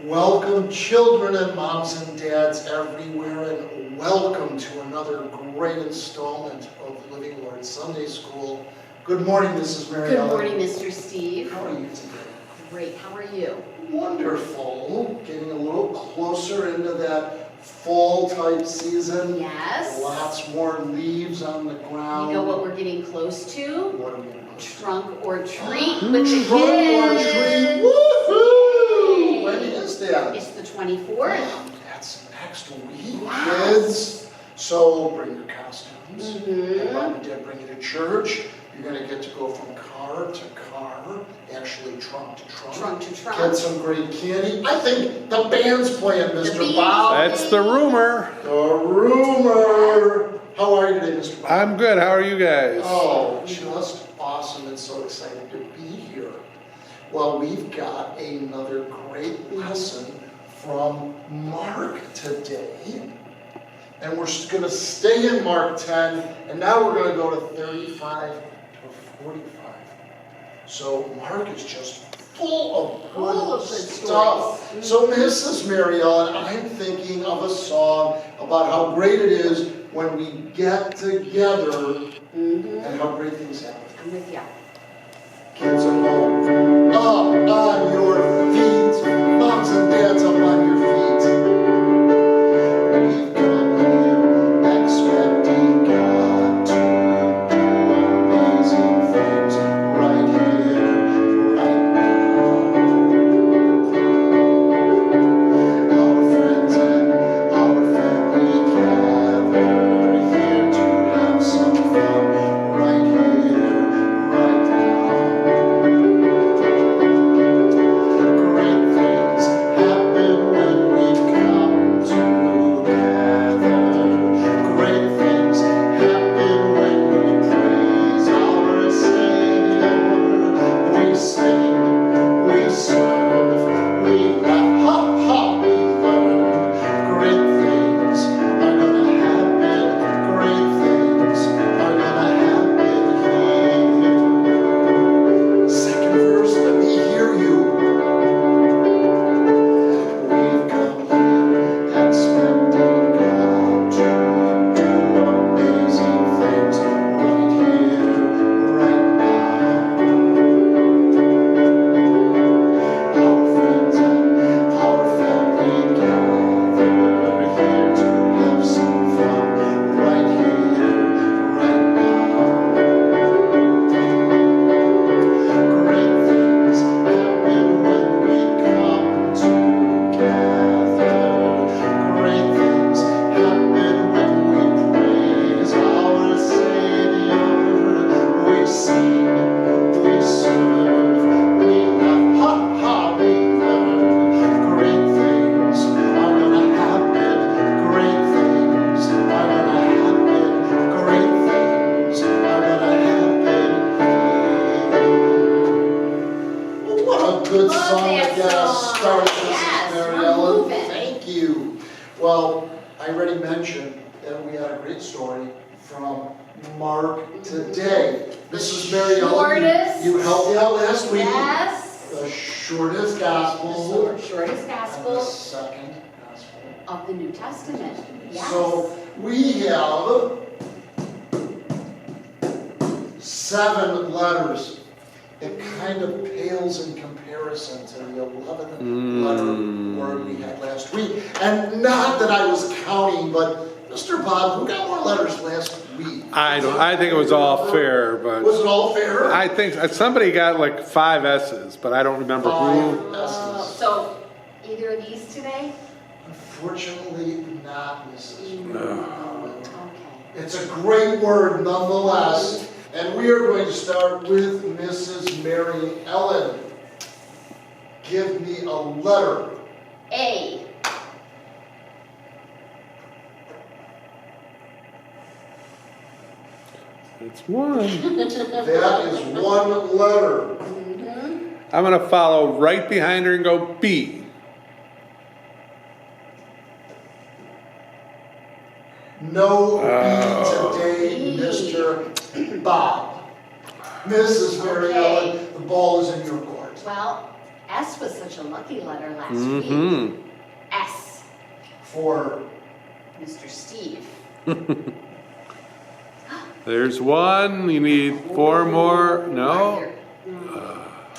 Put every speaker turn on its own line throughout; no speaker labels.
Welcome, children and moms and dads everywhere, and welcome to another great installment of Living Lord Sunday School. Good morning, Mrs. Mary
Good
Ellen.
morning, Mr. Steve.
How are you today?
Great, how are you?
Wonderful. Getting a little closer into that fall-type season.
Yes.
Lots more leaves on the ground.
You know what we're getting close to?
What are we getting close to?
Trunk or treat with the
Trunk or
kids.
treat. Woohoo! When is that?
It's the 24th.
That's next week,
Yes.
kids. So bring your costumes.
Mhm.
Mom and Dad bring you to church. You're going to get to go from car to car, actually trunk to trunk.
Trunk to trunk.
Get some great candy. I think the band's playing, Mr.
Beatles.
Bob.
That's the rumor.
The rumor. How are you today, Mr. Bob?
I'm good. How are you guys?
Oh, just awesome and so excited to be here. Well, we've got another great lesson from Mark today. And we're going to stay in Mark 10, and now we're going to go to 35 to 45. So Mark is just full of good stuff.
stories.
So Mrs. Mary Ellen, I'm thinking of a song about how great it is when we get together and how great things happen.
I'm with ya.
Kids at home, up on your feet. Moms and dads, up on your feet. We've come here expecting God to do amazing things right here, right now. Our friends and our family gather here to have some fun right here, right now. Great things happen when we come together. Great things happen when we praise our Savior. We sing, we serve, we laugh, ha ha, we learn. Great things are gonna happen. Great things are gonna happen here. Second verse, let me hear you. We've come here expecting God to do amazing things right here, right now. Our friends and our family gather here to have some fun right here, right now. Great things happen when we come together. Great things happen when we praise our Savior. We sing, we serve, we laugh, ha ha, we learn. Great things are gonna happen. Great things are gonna happen. Great things are gonna happen here. Well, what a good
Love
song to
that
get us
song.
started, Mrs.
Yes,
Mary
we're
Ellen.
moving.
Thank you. Well, I already mentioned that we had a great story from Mark today. Mrs. Mary Ellen,
Shortest.
you helped me out last week.
Yes.
The shortest gospel
The shortest
and the
gospel
second gospel.
of the New Testament. Yes.
So we have 7 letters. It kind of pales in comparison to the 11th letter word we had last week. And not that I was counting, but Mr. Bob, who got more letters last week?
I think it was all fair, but
Was it all fair?
I think somebody got like 5 S's, but I don't remember who.
5 S's.
So either of these today?
Unfortunately, not Mrs.
No.
Okay.
It's a great word nonetheless. And we are going to start with Mrs. Mary Ellen. Give me a letter.
A.
It's 1.
That is 1 letter.
I'm going to follow right behind her and go B.
No B today, Mr. Bob. Mrs. Mary
Okay.
Ellen, the ball is in your court.
Well, S was such a lucky letter last week.
Mm-hmm.
S,
For
Mr. Steve.
There's one. You need 4 more. No?
Right here.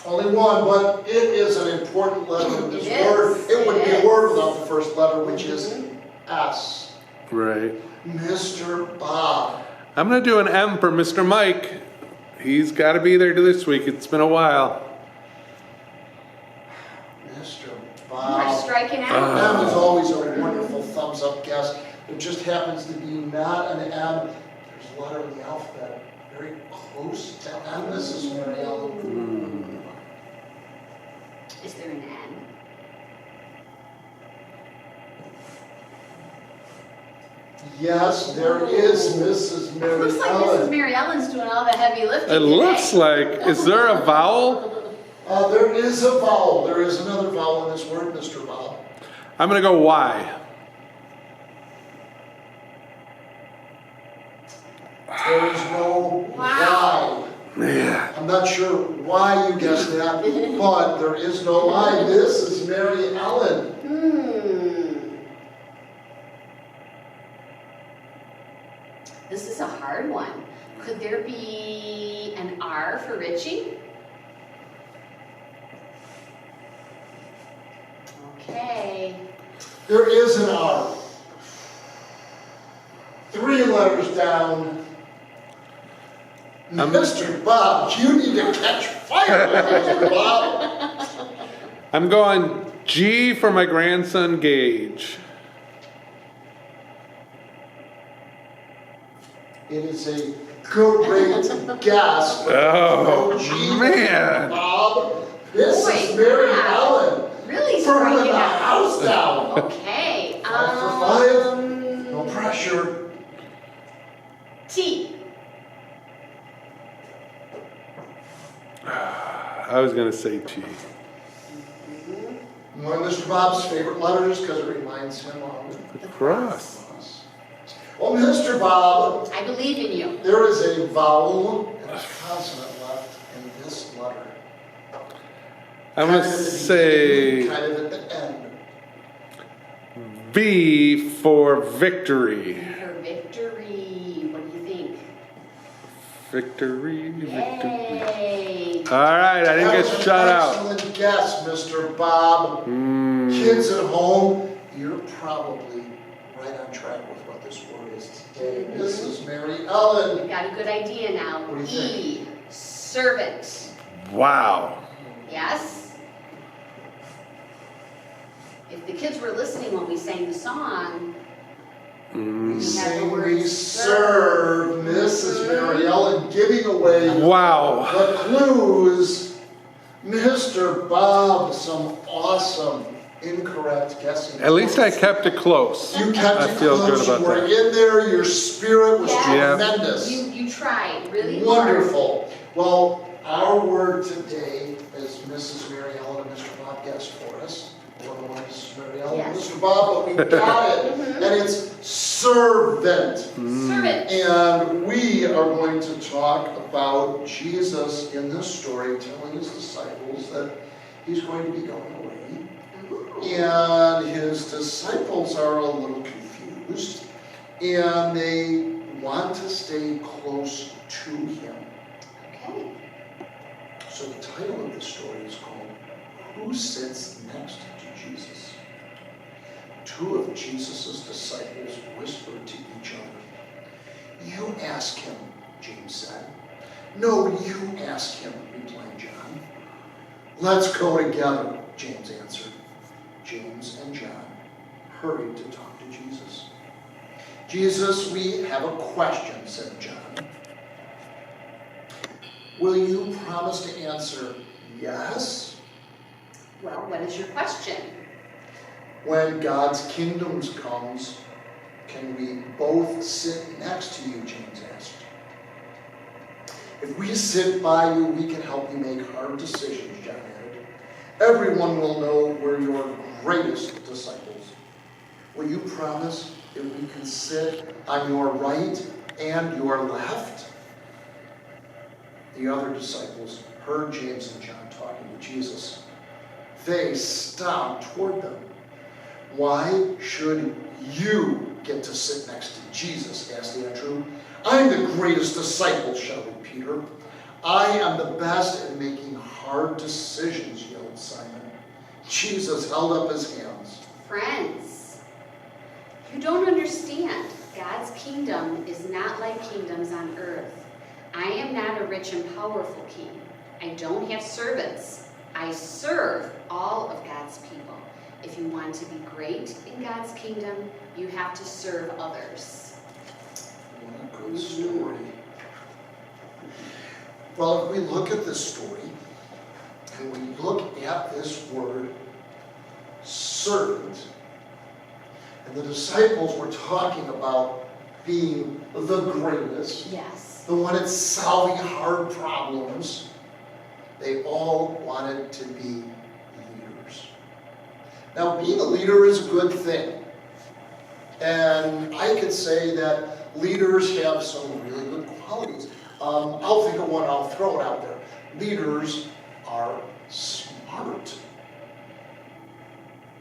only one, but it is an important letter in this
It is.
word. It wouldn't be
It
a word
is.
without the first letter, which is S.
Right.
Mr. Bob.
I'm going to do an M for Mr. Mike. He's got to be there this week. It's been a while.
Mr.
You are
Bob.
striking out.
M is always a wonderful thumbs up guess. It just happens to be not an M. There's a letter in the alphabet very close to M. This is Mary Ellen.
Is there an N?
Yes, there is Mrs.
It
Mary
looks like
Ellen.
Mrs. Mary Ellen's doing all the heavy lifting
It
today.
looks like. Is there a vowel?
There is a vowel. There is another vowel in this word, Mr. Bob.
I'm going to go Y.
There is no
Wow.
Y.
Man.
I'm not sure why you guessed that, but there is no Y. This is Mary Ellen.
This is a hard one. Could there be an R for Richie? Okay.
There is an R. 3 letters down. Mr. Bob, you need to catch fire, Mr. Bob.
I'm going G for my grandson Gage.
It is a great guess.
Oh,
G,
man.
Bob. This
Boy,
is Mary
wow.
Ellen.
Really
Burning
striking
the
out.
house down.
Okay.
5 for 5. No pressure.
T.
I was going to say T.
One of Mr. Bob's favorite letters because it reminds him of
The cross.
us. Well, Mr. Bob,
I believe in you.
there is a vowel and a consonant left in this letter.
I'm going
Kind
to
of at the
say
beginning, kind of at the end.
V for victory.
For victory. What do you think?
Victory, victory.
Yay.
All right, I didn't
That
get
was
shut
an
out.
excellent guess, Mr. Bob. Kids at home, you're probably right on track with what this word is today. This is Mary Ellen.
We've got a good idea now.
What do you
E. Servant.
Wow.
Yes? If the kids were listening when we sang the song,
We
have the
sing,
word
we serve, Mrs. Mary Ellen, giving away
Wow.
the clues. Mr. Bob, some awesome incorrect guessing.
At least I kept it close.
You kept
I
it
feel
close.
good about
You were
that.
in there. Your spirit was
Yeah.
tremendous.
you tried really hard.
Wonderful. Well, our word today is Mrs. Mary Ellen and Mr. Bob guessed for us. One of them is Mrs. Mary Ellen and
Yes.
Mr. Bob, but we got it. And it's servant.
Servant.
And we are going to talk about Jesus in this story telling his disciples that he's going to be going away. And his disciples are a little confused. And they want to stay close to him.
Okay.
So the title of the story is called Who Sits Next to Jesus? 2 of Jesus' disciples whispered to each other. You ask him, James said. No, you ask him, replied John. Let's go together, James answered. James and John hurried to talk to Jesus. Jesus, we have a question, said John. Will you promise to answer yes?
Well, what is your question?
When God's kingdom comes, can we both sit next to you, James asked. If we sit by you, we can help you make hard decisions, John added. Everyone will know we're your greatest disciples. Will you promise that we can sit on your right and your left? The other disciples heard James and John talking to Jesus. they stomped toward them. "Why should you get to sit next to Jesus?" asked Andrew. "I'm the greatest disciple," shouted Peter. "I am the best at making hard decisions," yelled Simon. Jesus held up his hands.
Friends, you don't understand. God's kingdom is not like kingdoms on earth. I am not a rich and powerful king. I don't have servants. I serve all of God's people. If you want to be great in God's kingdom, you have to serve others.
What a good story. Well, if we look at this story, and we look at this word, servant, and the disciples were talking about being the greatest,
Yes.
the one that's solving hard problems. They all wanted to be leaders. Now, being a leader is a good thing. And I could say that leaders have some really good qualities. I'll think of one, I'll throw it out there. Leaders are smart.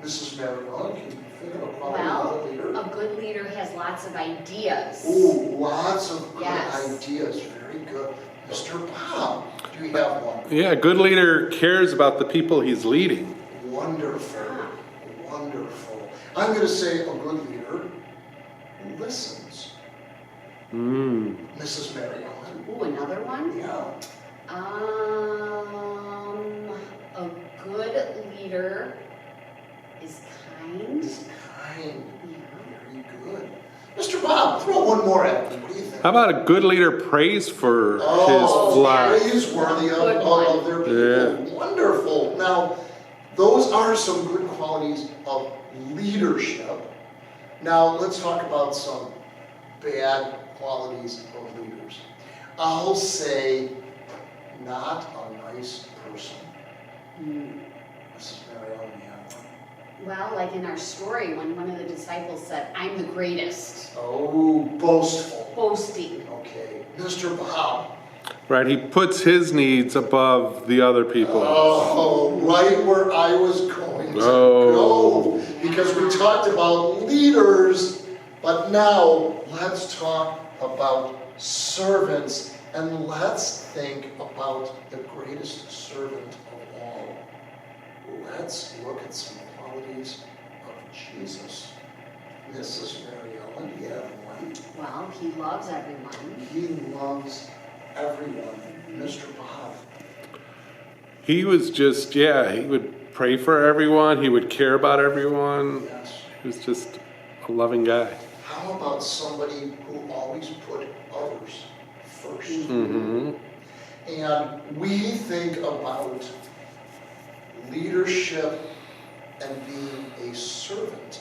Mrs. Marion, can you think of a quality of a leader?
Well, a good leader has lots of ideas.
Ooh, lots of good
Yes.
ideas. Very good. Mr. Bob, do you have one?
Yeah, a good leader cares about the people he's leading.
Wonderful.
Yeah.
Wonderful. I'm going to say a good leader listens. Mrs. Marion.
Ooh, another one?
Yeah.
A good leader is kind.
Is kind.
Yeah.
Very good. Mr. Bob, throw one more at me. What do you think?
How about a good leader prays for his flock?
Praiseworthy
Good
of their people.
Yeah.
Wonderful. Now, those are some good qualities of leadership. Now, let's talk about some bad qualities of leaders. I'll say, not a nice person. Mrs. Marion, you have one?
Well, like in our story, when one of the disciples said, "I'm the greatest,"
Oh, boastful.
boasting.
Okay. Mr. Bob.
Right, he puts his needs above the other people's.
Oh, right where I was going to
Oh.
go. Because we talked about leaders, but now let's talk about servants, and let's think about the greatest servant of all. Let's look at some qualities of Jesus. Mrs. Mary Ellen, do you have one?
Well, he loves everyone.
He loves everyone. Mr. Bob.
He was just, he would pray for everyone. He would care about everyone.
Yes.
He was just a loving guy.
How about somebody who always put others first?
Mm-hmm.
And we think about leadership and being a servant.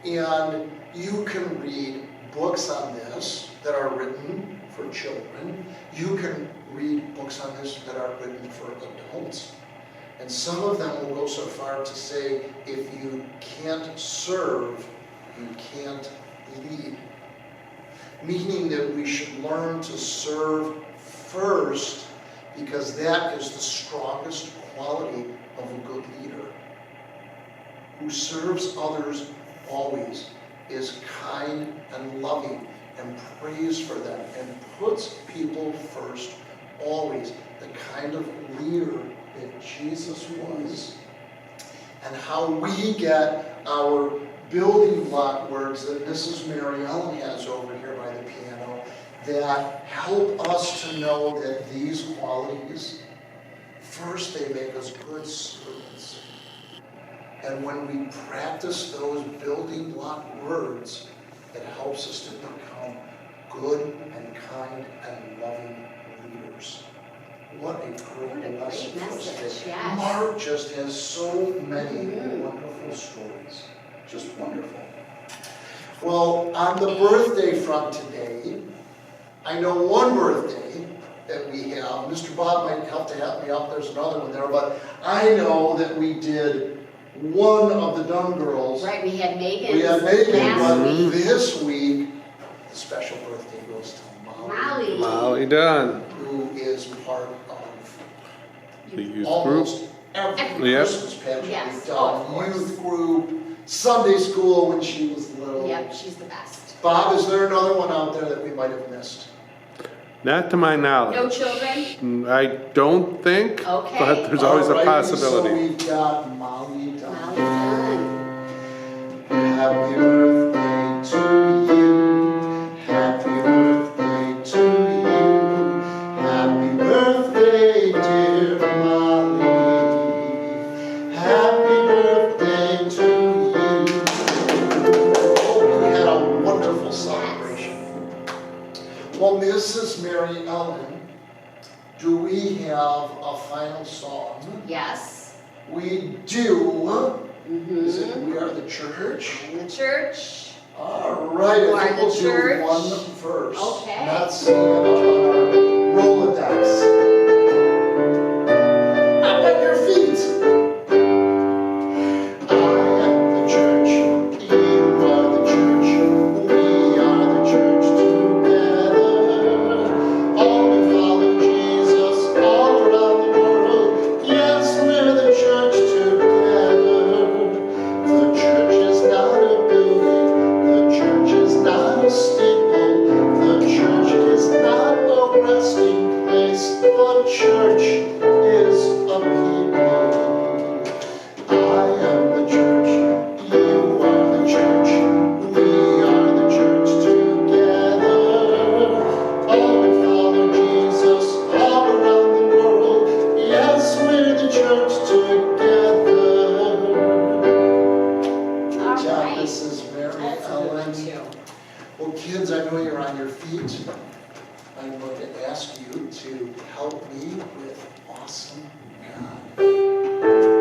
And you can read books on this that are written for children. You can read books on this that are written for adults. And some of them will go so far to say, if you can't serve, you can't lead. Meaning that we should learn to serve first, because that is the strongest quality of a good leader. Who serves others always, is kind and loving, and prays for them, and puts people first always. The kind of leader that Jesus was. And how we get our building block words that Mrs. Mary Ellen has over here by the piano that help us to know that these qualities, first they make us good servants. And when we practice those building block words, it helps us to become good and kind and loving leaders. What a great lesson for us today.
Yes.
Mark just has so many wonderful stories. Just wonderful. Well, on the birthday front today, I know one birthday that we have. Mr. Bob might have to help me out. There's another one there. But I know that we did one of the Dunn girls.
Right, we had Megan.
We had Megan,
last
but
week.
this week, the special birthday goes to
Molly.
Dunn.
who is part of
The youth
almost every
Yep.
Christmas pageant
Yes,
we've
oh, of
done,
course.
youth group, Sunday school when she was little.
Yep, she's the best.
Bob, is there another one out there that we might have missed?
Not to my knowledge.
No children?
I don't think,
Okay.
but there's always a
Alrighty,
possibility.
So we've got Molly Dunn.
Molly Dunn.
Happy birthday to you. Happy birthday to you. Happy birthday, dear Molly. Happy birthday to you. Oh, we had a wonderful celebration. Well, Mrs. Mary Ellen, do we have a final song?
Yes.
We do. Is it
Mm-hmm.
We Are the Church?
In the church.
All right,
You
I
are
think
the
we'll
church.
do one verse.
Okay.
Not singing it up on our Rolodex. How about your feet? I am the church, you are the church, we are the church together. All we follow Jesus all around the world. Yes, we're the church together. The church is not a building, the church is not a steeple, the church is not a resting place, the church is a people. I am the church, you are the church, we are the church together. All we follow Jesus all around the world. Yes, we're the church together.
All
Good job,
right.
Mrs. Mary
That's a good one
Ellen.
too.
Well, kids, I know you're on your feet. I'm going to ask you to help me with Awesome God.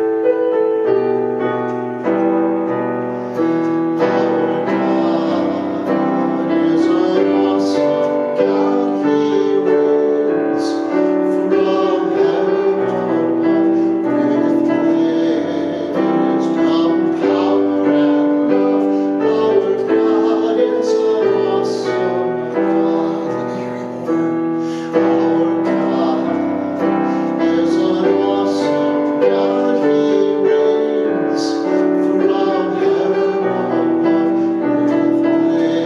Our God is an awesome God. He reigns from heaven above with wisdom, power, and love. Our God is an awesome God. Let me hear you more. Our God is an awesome God. He reigns from heaven above with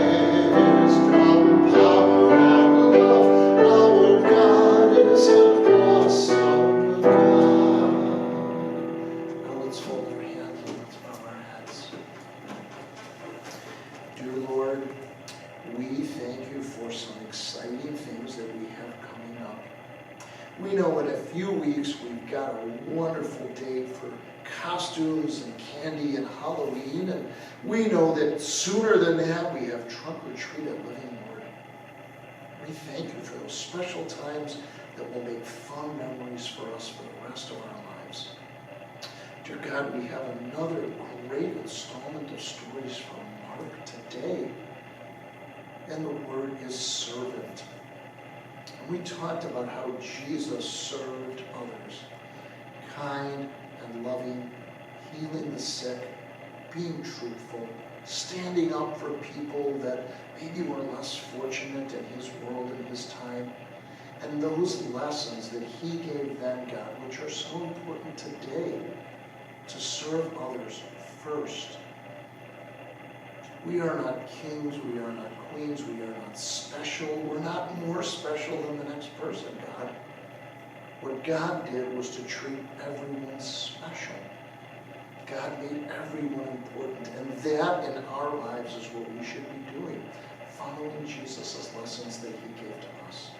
wisdom, power, and love. Our God is an awesome God. Now let's hold our hands and let's bow our heads. Dear Lord, we thank you for some exciting things that we have coming up. We know in a few weeks we've got a wonderful day for costumes and candy and Halloween, and we know that sooner than that we have Trunk or Treat at Living Word. We thank you for those special times that will make fun memories for us for the rest of our lives. Dear God, we have another great installment of stories from Mark today, and the word is servant. And we talked about how Jesus served others, kind and loving, healing the sick, being truthful, standing up for people that maybe were less fortunate in his world in his time, and those lessons that he gave them, God, which are so important today, to serve others first. We are not kings, we are not queens, we are not special, we're not more special than the next person, God. What God did was to treat everyone special. God made everyone important, and that in our lives is what we should be doing, following Jesus' lessons that he gave to us.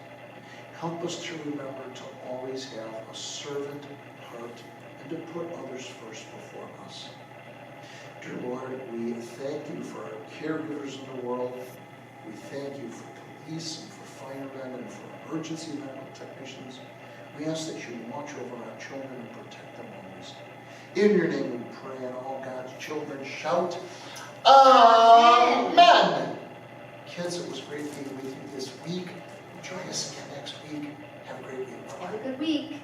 Help us to remember to always have a servant heart and to put others first before us. Dear Lord, we thank you for our caregivers in the world. We thank you for police and for firemen and for emergency medical technicians. We ask that you watch over our children and protect them always. In your name we pray, and all God's children shout, Amen. Kids, it was great being with you this week. Join us again next week. Have a great week.
Have a good week.